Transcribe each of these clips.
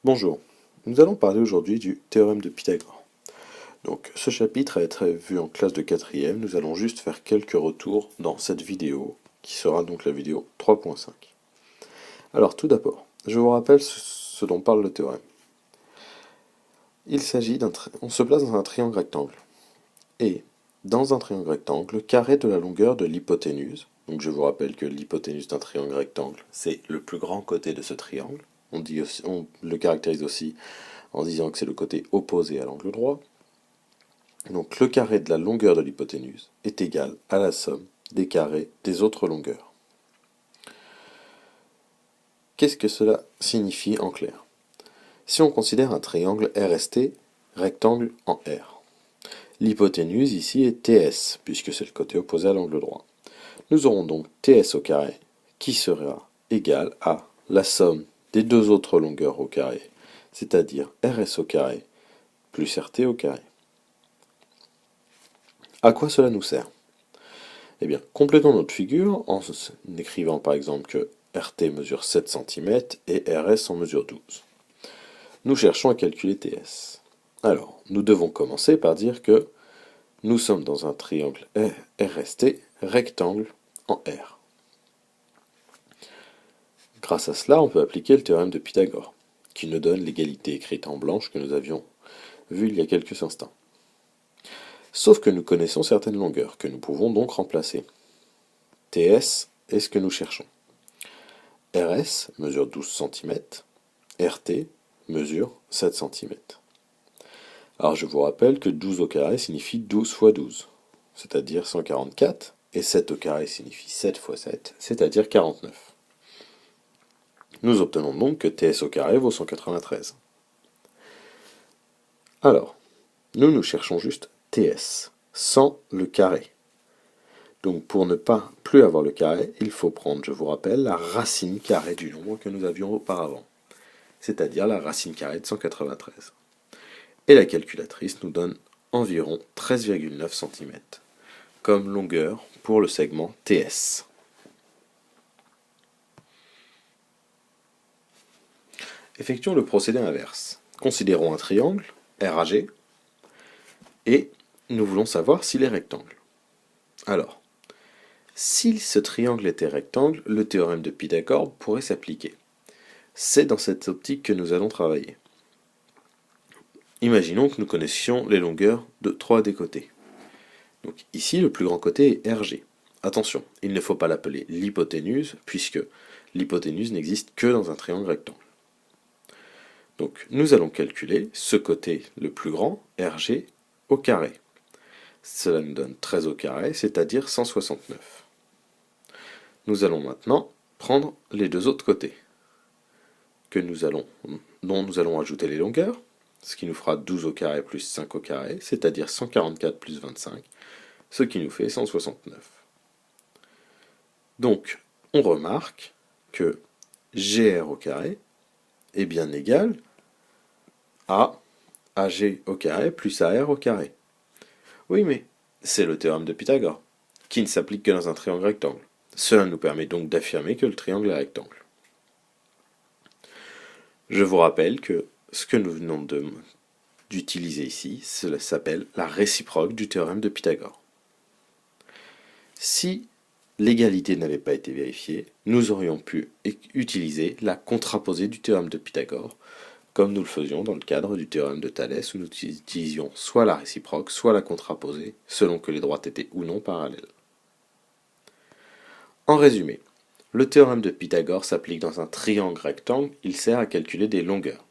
Bonjour, nous allons parler aujourd'hui du théorème de Pythagore. Donc ce chapitre a été vu en classe de 4e, nous allons juste faire quelques retours dans cette vidéo, qui sera donc la vidéo 3.5. Alors tout d'abord, je vous rappelle ce dont parle le théorème. Il s'agit on se place dans un triangle rectangle, et dans un triangle rectangle, le carré de la longueur de l'hypoténuse, donc je vous rappelle que l'hypoténuse d'un triangle rectangle, c'est le plus grand côté de ce triangle, on le caractérise aussi en disant que c'est le côté opposé à l'angle droit. Donc le carré de la longueur de l'hypoténuse est égal à la somme des carrés des autres longueurs. Qu'est-ce que cela signifie en clair? Si on considère un triangle RST, rectangle en R, l'hypoténuse ici est TS, puisque c'est le côté opposé à l'angle droit. Nous aurons donc TS au carré, qui sera égal à la somme des deux autres longueurs au carré, c'est-à-dire RS au carré plus RT au carré. À quoi cela nous sert? Eh bien, complétons notre figure en écrivant par exemple que RT mesure 7 cm et RS en mesure 12. Nous cherchons à calculer TS. Alors, nous devons commencer par dire que nous sommes dans un triangle RST rectangle en R. Grâce à cela, on peut appliquer le théorème de Pythagore, qui nous donne l'égalité écrite en blanche que nous avions vue il y a quelques instants. Sauf que nous connaissons certaines longueurs, que nous pouvons donc remplacer. TS est ce que nous cherchons. RS mesure 12 cm, RT mesure 7 cm. Alors je vous rappelle que 12 au carré signifie 12 fois 12, c'est-à-dire 144, et 7 au carré signifie 7 fois 7, c'est-à-dire 49. Nous obtenons donc que TS au carré vaut 193. Alors, nous cherchons juste TS, sans le carré. Donc pour ne pas plus avoir le carré, il faut prendre, je vous rappelle, la racine carrée du nombre que nous avions auparavant, c'est-à-dire la racine carrée de 193. Et la calculatrice nous donne environ 13,9 cm comme longueur pour le segment TS. Effectuons le procédé inverse. Considérons un triangle, RAG, et nous voulons savoir s'il est rectangle. Alors, si ce triangle était rectangle, le théorème de Pythagore pourrait s'appliquer. C'est dans cette optique que nous allons travailler. Imaginons que nous connaissions les longueurs de 3 des côtés. Donc ici, le plus grand côté est RG. Attention, il ne faut pas l'appeler l'hypoténuse, puisque l'hypoténuse n'existe que dans un triangle rectangle. Donc nous allons calculer ce côté le plus grand, RG, au carré. Cela nous donne 13 au carré, c'est-à-dire 169. Nous allons maintenant prendre les deux autres côtés, dont nous allons ajouter les longueurs, ce qui nous fera 12 au carré plus 5 au carré, c'est-à-dire 144 plus 25, ce qui nous fait 169. Donc, on remarque que GR au carré est bien égal à AG au carré plus AR au carré. Oui, mais c'est le théorème de Pythagore, qui ne s'applique que dans un triangle rectangle. Cela nous permet donc d'affirmer que le triangle est rectangle. Je vous rappelle que ce que nous venons d'utiliser ici, cela s'appelle la réciproque du théorème de Pythagore. Si l'égalité n'avait pas été vérifiée, nous aurions pu utiliser la contraposée du théorème de Pythagore, comme nous le faisions dans le cadre du théorème de Thalès, où nous utilisions soit la réciproque, soit la contraposée, selon que les droites étaient ou non parallèles. En résumé, le théorème de Pythagore s'applique dans un triangle rectangle, il sert à calculer des longueurs.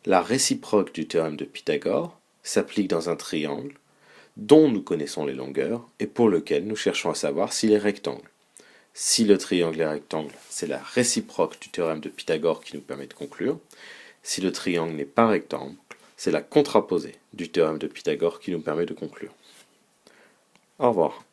La réciproque du théorème de Pythagore s'applique dans un triangle dont nous connaissons les longueurs et pour lequel nous cherchons à savoir s'il est rectangle. Si le triangle est rectangle, c'est la réciproque du théorème de Pythagore qui nous permet de conclure. Si le triangle n'est pas rectangle, c'est la contraposée du théorème de Pythagore qui nous permet de conclure. Au revoir.